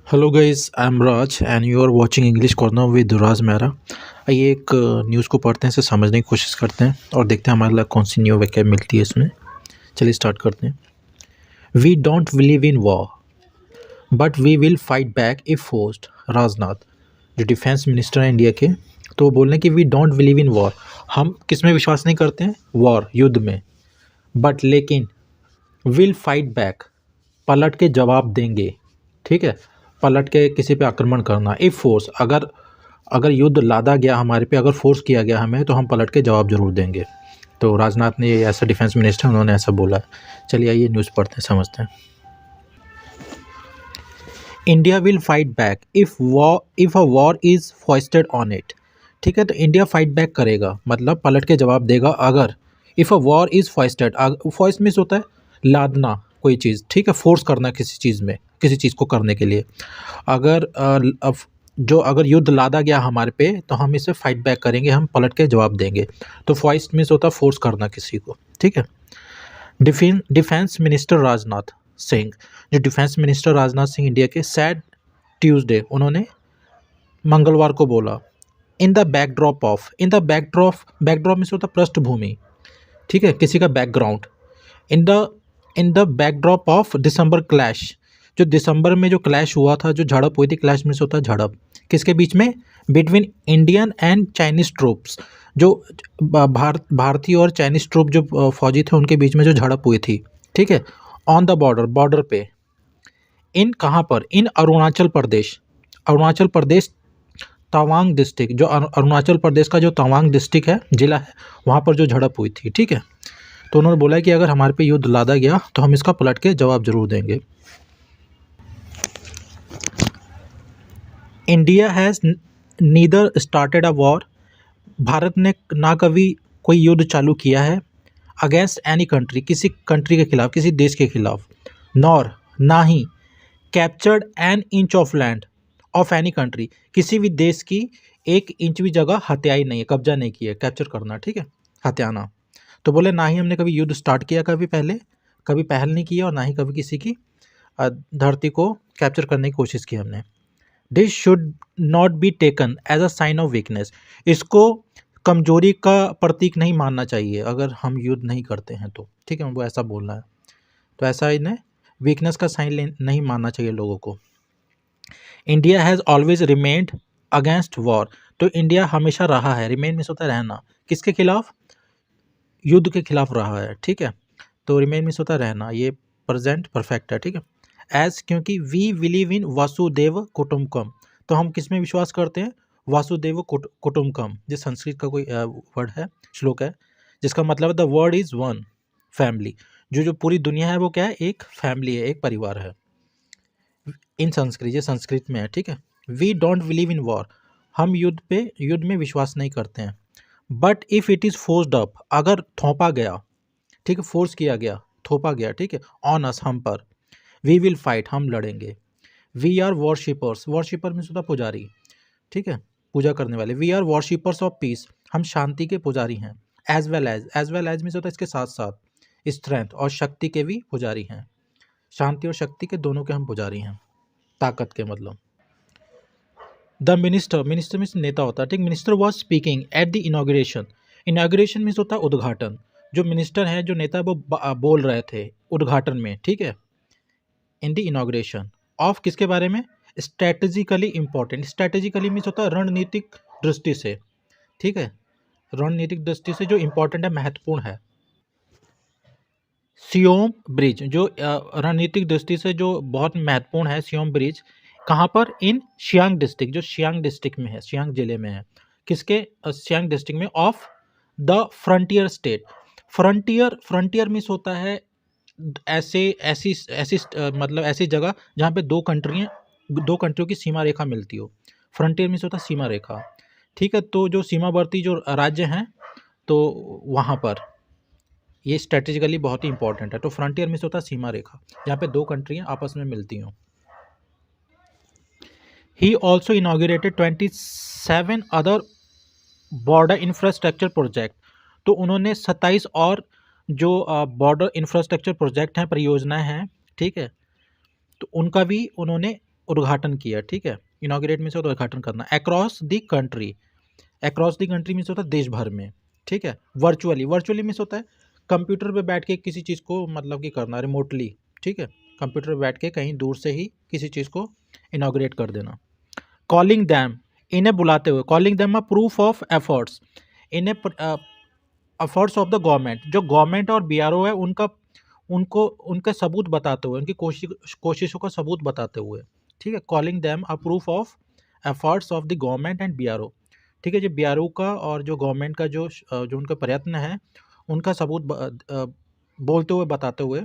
Hello guys, I am Raj and you are watching English corner with Raj Mehra. आइए एक news को पढ़ते हैं, इसे समझने की कोशिश करते हैं और देखते हैं हमारे लिए कौन सी न्यू वैकेब मिलती है इसमें। चलिए स्टार्ट करते हैं। We don't believe in war but we will fight back if forced. Rajnath, जो डिफेंस मिनिस्टर हैं इंडिया के, तो वो बोल रहे हैं कि we don't believe in war, हम किस में विश्वास नहीं करते हैं, वॉर, युद्ध में, बट लेकिन विल फाइट बैक, पलट के जवाब देंगे। ठीक है, पलट के किसी पे आक्रमण करना, इफ़ फोर्स, अगर अगर युद्ध लादा गया हमारे पे, अगर फोर्स किया गया हमें, तो हम पलट के जवाब जरूर देंगे। तो राजनाथ ने, ऐसा डिफेंस मिनिस्टर, उन्होंने ऐसा बोला है। चलिए आइए न्यूज़ पढ़ते हैं, समझते हैं। India will fight back if a war is foisted on it. ठीक है, तो इंडिया फाइट बैक करेगा, मतलब पलट के जवाब देगा, अगर if a war is foisted, foist means होता है लादना कोई चीज़, ठीक है, फोर्स करना किसी चीज़ में, किसी चीज़ को करने के लिए। अगर अगर युद्ध लादा गया हमारे पे, तो हम इसे फाइट बैक करेंगे, हम पलट के जवाब देंगे। तो फॉइस्ट मीन्स होता है फोर्स करना किसी को। ठीक है। डिफेंस मिनिस्टर राजनाथ सिंह, जो defence minister Rajnath Singh India के, सैड ट्यूसडे, उन्होंने मंगलवार को बोला, इन द बैकड्रॉप में से होता पृष्ठभूमि, ठीक है, किसी का background. In the backdrop of December clash, जो दिसंबर में जो क्लैश हुआ था, जो झड़प हुई थी, क्लैश में से होता है झड़प, किसके बीच में, between Indian and Chinese troops, जो भारतीय और चाइनीज ट्रूप जो फौजी थे, उनके बीच में जो झड़प हुई थी। ठीक है, ऑन द बॉर्डर पे, इन कहाँ पर, इन अरुणाचल प्रदेश तवांग डिस्ट्रिक्ट, जो अरुणाचल प्रदेश का जो तवांग डिस्ट्रिक्ट है, जिला है, वहाँ पर जो झड़प हुई थी। ठीक है, तो उन्होंने बोला कि अगर हमारे पे युद्ध लादा गया, तो हम इसका पलट के जवाब जरूर देंगे। India has neither started a war, Bharat ने ना कभी कोई युद्ध चालू किया है, अगेंस्ट एनी कंट्री, किसी कंट्री के खिलाफ, किसी देश के खिलाफ, नॉर, ना ही, captured an inch of land of any country, किसी भी देश की एक इंच भी जगह हत्याई नहीं है, कब्जा नहीं किया, कैप्चर करना, ठीक है, हत्याना। तो बोले ना ही हमने कभी युद्ध स्टार्ट किया, कभी पहल नहीं किया, और ना ही कभी किसी की धरती को कैप्चर करने की कोशिश की हमने। This should not be taken as a sign of weakness, इसको कमजोरी का प्रतीक नहीं मानना चाहिए अगर हम युद्ध नहीं करते हैं तो। ठीक है, वो ऐसा बोलना है, तो ऐसा इन्हें वीकनेस का साइन नहीं मानना चाहिए लोगों को। India has always remained against war, तो इंडिया हमेशा रहा है, रिमेन में होता है रहना, किसके खिलाफ, युद्ध के खिलाफ रहा है। ठीक है, तो रिमेन में होता है रहना, ये प्रेजेंट परफेक्ट है। ठीक है, एज, क्योंकि वी बिलीव इन वासुदेव कुटुम्बकम, तो हम किस में विश्वास करते हैं, वासुदेव कुटुम्बकम, जिस संस्कृत का कोई वर्ड है, श्लोक है, जिसका मतलब है the word is one family, जो पूरी दुनिया है वो क्या है, एक फैमिली है, एक परिवार है, इन संस्कृत, ये संस्कृत में है। ठीक है, we don't believe in war, हम युद्ध में विश्वास नहीं करते हैं, but if it is forced up, अगर थोपा गया, ठीक है, फोर्स किया गया, थोपा गया, ठीक है, ऑन अस, हम पर, वी विल फाइट, हम लड़ेंगे। वी आर वॉरशिपर में होता पुजारी, ठीक है, पूजा करने वाले, वी आर वॉरशिपर्स ऑफ पीस, हम शांति के पुजारी हैं। एज वेल एज में होता है इसके साथ साथ, स्ट्रेंथ और शक्ति के भी पुजारी हैं, शांति और शक्ति के दोनों के हम पुजारी हैं, ताकत के मतलब। द मिनिस्टर मीन्स नेता होता है, ठीक, minister was speaking at the inauguration means होता है उद्घाटन, जो मिनिस्टर है, जो नेता है, वो बोल रहे थे उद्घाटन में। ठीक है, इन द इनाग्रेशन ऑफ, किसके बारे में, स्ट्रेटेजिकली इंपॉर्टेंट, स्ट्रेटेजिकली मीन्स होता है रणनीतिक दृष्टि से, ठीक है, रणनीतिक दृष्टि से जो इंपॉर्टेंट है, महत्वपूर्ण है। सियोम ब्रिज, जो रणनीतिक दृष्टि से जो बहुत महत्वपूर्ण है, सियोम ब्रिज, कहाँ पर, इन सियांग डिस्ट्रिक्ट, जो सियांग डिस्ट्रिक्ट में है, सियांग जिले में है, किसके, सियांग डिस्ट्रिक्ट में, of the frontier state. Frontier means होता है ऐसी मतलब ऐसी जगह जहाँ पे दो कंट्रियों की सीमा रेखा मिलती हो। फ्रंटियर मीन्स होता है सीमा रेखा। ठीक है, तो जो सीमावर्ती जो राज्य हैं, तो वहाँ पर ये स्ट्रेटेजिकली बहुत ही इंपॉर्टेंट है। तो फ्रंटियर मीन्स होता है सीमा रेखा, जहाँ पे दो कंट्रियाँ आपस में मिलती हों। He also inaugurated 27 other border infrastructure project, तो उन्होंने 27 और जो बॉर्डर इंफ्रास्ट्रक्चर प्रोजेक्ट हैं, परियोजनाएं हैं, ठीक है, तो उनका भी उन्होंने उद्घाटन किया, ठीक है। इनॉग्रेट मीन्स होता है उद्घाटन करना। Across the country, across the country means होता है देश भर में, ठीक है। वर्चुअली, वर्चुअली मीन्स होता है कंप्यूटर पे बैठ के किसी चीज़ को मतलब कि करना रिमोटली, ठीक है। कंप्यूटर पे बैठ के कहीं दूर से ही किसी चीज़ को इनॉग्रेट कर देना। कॉलिंग दैम, इन्हें बुलाते हुए, calling them a proof of efforts, इन्हें एफर्ट्स ऑफ द गवर्नमेंट, जो गवर्नमेंट और बीआरओ है उनका, उनको उनके सबूत बताते हुए, उनकी कोशिशों का सबूत बताते हुए, ठीक है। Calling them a proof of efforts of the government and BRO, ठीक है। जो बीआरओ का और जो गवर्नमेंट का जो उनका प्रयत्न है उनका सबूत बोलते हुए, बताते हुए।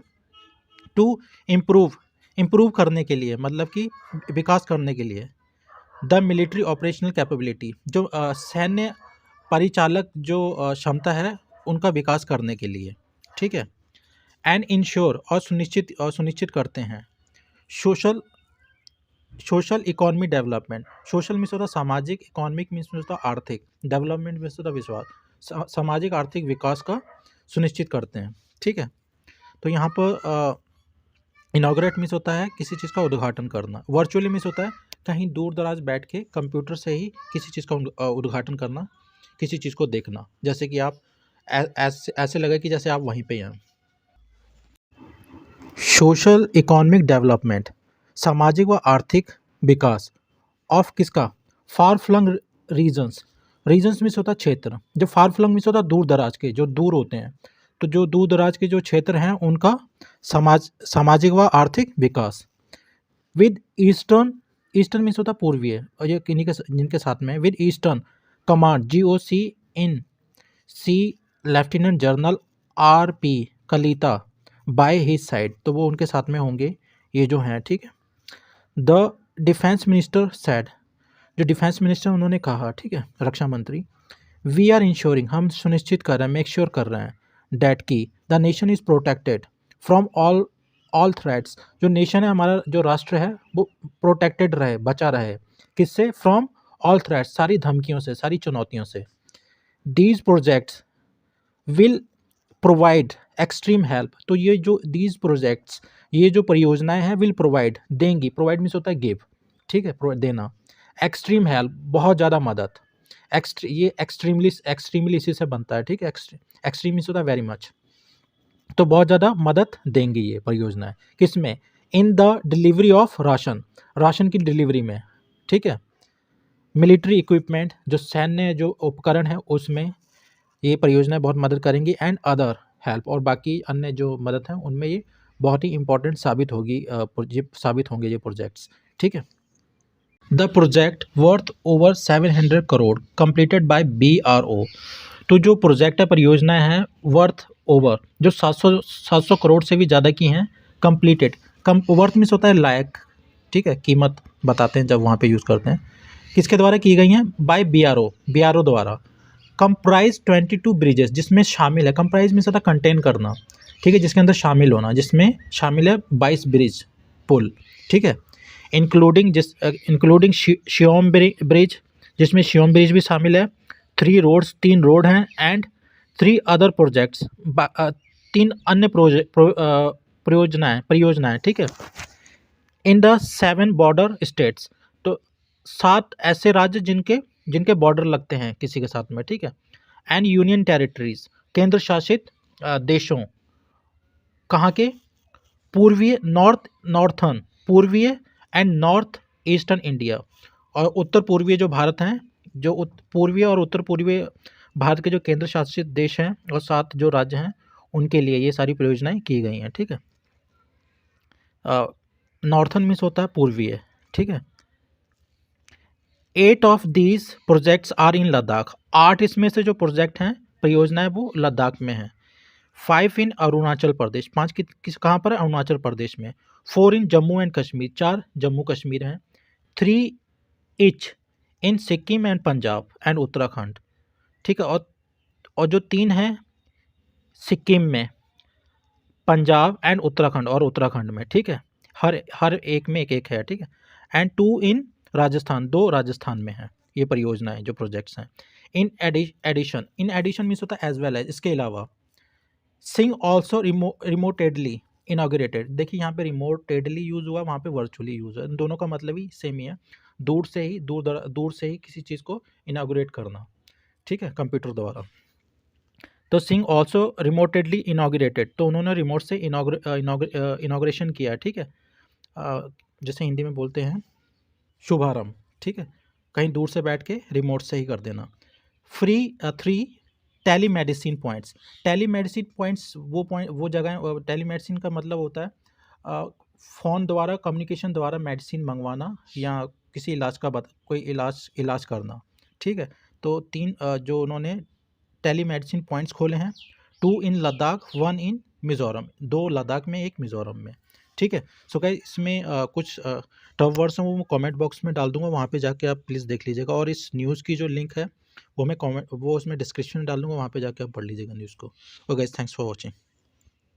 टू इम्प्रूव, इम्प्रूव करने के लिए मतलब कि विकास करने के लिए। द मिलिट्री ऑपरेशनल कैपेबिलिटी, जो सैन्य परिचालक जो क्षमता है उनका विकास करने के लिए, ठीक है। एंड इंश्योर, और सुनिश्चित करते हैं। Social economy development, social means होता सामाजिक, इकोनॉमिक मीन्स होता आर्थिक, डेवलपमेंट मीन्स होता विश्वास, सामाजिक आर्थिक विकास का सुनिश्चित करते हैं, ठीक है। तो यहाँ पर इनॉग्रेट मीन्स होता है किसी चीज़ का उद्घाटन करना। वर्चुअली मीन्स होता है कहीं दूर दराज बैठ के कंप्यूटर से ही किसी चीज़ का उद्घाटन करना, किसी चीज़ को देखना, जैसे कि आप ऐसे लगे कि जैसे आप वहीं पे हैं। सोशल इकोनॉमिक डेवलपमेंट, सामाजिक व आर्थिक विकास ऑफ किसका, far flung regions, regions means होता है क्षेत्र, जो फार फ्लंग मीन्स होता है दूर दराज के, जो दूर होते हैं। तो जो दूर दराज के जो क्षेत्र हैं उनका सामाजिक व आर्थिक विकास। विद ईस्टर्न, ईस्टर्न मीन्स होता है पूर्वीय, और ये किन्हीं के जिनके साथ में with eastern command, GOC in C lieutenant general RP Kalita by his side, तो वो उनके साथ में होंगे ये जो हैं, ठीक है। द डिफेंस मिनिस्टर सेड, जो डिफेंस मिनिस्टर उन्होंने कहा, ठीक है, रक्षा मंत्री। वी आर इंश्योरिंग, हम सुनिश्चित कर रहे हैं, मेक श्योर कर रहे हैं, डैट की the nation is protected from all threats, जो नेशन है हमारा, जो राष्ट्र है वो प्रोटेक्टेड रहे, बचा रहे, किससे, फ्रॉम ऑल थ्रेट्स, सारी धमकियों से, सारी चुनौतियों से। These projects will provide extreme help, तो ये जो दीज प्रोजेक्ट्स, ये जो परियोजनाएं हैं, विल प्रोवाइड, देंगी, प्रोवाइड मीन्स होता है गिव, ठीक है, देना। एक्सट्रीम हेल्प, बहुत ज़्यादा मदद। ये एक्सट्रीमली इसी से बनता है, ठीक है। एक्सट्रीम मीन्स होता है वेरी मच, तो बहुत ज़्यादा मदद देंगी ये परियोजनाएं, किसमें, in the delivery of ration, ration की डिलीवरी में, ठीक है। मिलिट्री इक्विपमेंट, जो सैन्य जो उपकरण है उसमें ये परियोजनाएं बहुत मदद करेंगी। एंड अदर हेल्प, और बाकी अन्य जो मदद हैं उनमें ये बहुत ही इंपॉर्टेंट साबित होगी, ये साबित होंगे ये प्रोजेक्ट्स, ठीक है। The project worth over 700 crore completed by BRO, तो जो प्रोजेक्ट है, परियोजनाएं हैं वर्थ ओवर, जो 700 करोड़ से भी ज़्यादा की हैं, कंप्लीटेड, वर्थ मीन्स होता है लायक, ठीक है, कीमत बताते हैं जब वहाँ पे यूज़ करते हैं, किसके द्वारा की गई हैं, बाय BRO द्वारा। कंप्राइज 22 ब्रिजेस, जिसमें शामिल है, कंप्राइज मीन्स होता है कंटेन करना, ठीक है, जिसके अंदर शामिल होना, जिसमें शामिल है 22 ब्रिज, पुल, ठीक है। इंक्लूडिंग शियोम ब्रिज, जिसमें शियोम ब्रिज भी शामिल है। 3 रोड हैं, एंड 3 अदर प्रोजेक्ट्स, 3 अन्य परियोजनाएं, ठीक है। इन द 7 बॉर्डर स्टेट्स, तो 7 ऐसे राज्य जिनके बॉर्डर लगते हैं किसी के साथ में, ठीक है। एंड यूनियन टेरिटरीज, केंद्र शासित देशों, कहाँ के, पूर्वीय पूर्वीय एंड नॉर्थ ईस्टर्न इंडिया, और उत्तर पूर्वीय जो भारत हैं, जो पूर्वीय और उत्तर पूर्वीय भारत के जो केंद्र शासित देश हैं और 7 जो राज्य हैं उनके लिए ये सारी परियोजनाएं की गई हैं, ठीक है। नॉर्थन मीन्स होता है पूर्वीय, ठीक है। 8 of these projects are in Ladakh, 8 इसमें से जो प्रोजेक्ट हैं, परियोजनाएं, वो लद्दाख में हैं। 5 इन अरुणाचल प्रदेश, 5 कहाँ पर है, अरुणाचल प्रदेश में। 4 इन जम्मू एंड कश्मीर, 4 जम्मू कश्मीर हैं। 3 each in Sikkim and Punjab and Uttarakhand, ठीक है। और जो 3 हैं सिक्किम में, पंजाब एंड उत्तराखंड में, ठीक है। हर एक में एक है, ठीक है। एंड 2 इन राजस्थान, 2 राजस्थान में हैं ये परियोजनाएं, जो प्रोजेक्ट्स हैं। इन एडिशन मीन्स होता है एज वेल एज, इसके अलावा। सिंग ऑल्सो रिमोटेडली, इनाग्रेटेड, देखिए यहाँ पे रिमोटेडली यूज़ हुआ, वहाँ पे वर्चुअली यूज़ है, इन दोनों का मतलब ही सेम ही है, दूर से ही किसी चीज़ को इनाग्रेट करना, ठीक है, कंप्यूटर द्वारा। तो सिंह ऑल्सो रिमोटेडली इनाग्रेटेड, तो उन्होंने रिमोट से इनाग्रेशन किया, ठीक है, जैसे हिंदी में बोलते हैं शुभारंभ, ठीक है, कहीं दूर से बैठ के रिमोट से ही कर देना। Three telemedicine points, telemedicine points वो जगह, टेलीमेडिसिन का मतलब होता है फ़ोन द्वारा कम्युनिकेशन द्वारा मेडिसिन मंगवाना या किसी इलाज का कोई इलाज करना, ठीक है। तो जो उन्होंने टेलीमेडिसिन पॉइंट्स खोले हैं, 2 इन लद्दाख, 1 इन मिज़ोरम, 2 लद्दाख में, 1 मिज़ोरम में, ठीक है। सो गाइस इसमें कुछ टफ वर्ड्स हैं वो मैं कमेंट बॉक्स में डाल दूँगा, वहाँ पे जाके आप प्लीज़ देख लीजिएगा, और इस न्यूज़ की जो लिंक है वो मैं उसमें डिस्क्रिप्शन में डाल दूँगा, वहाँ पे जाके आप पढ़ लीजिएगा न्यूज़ को। Okay guys, thanks for watching.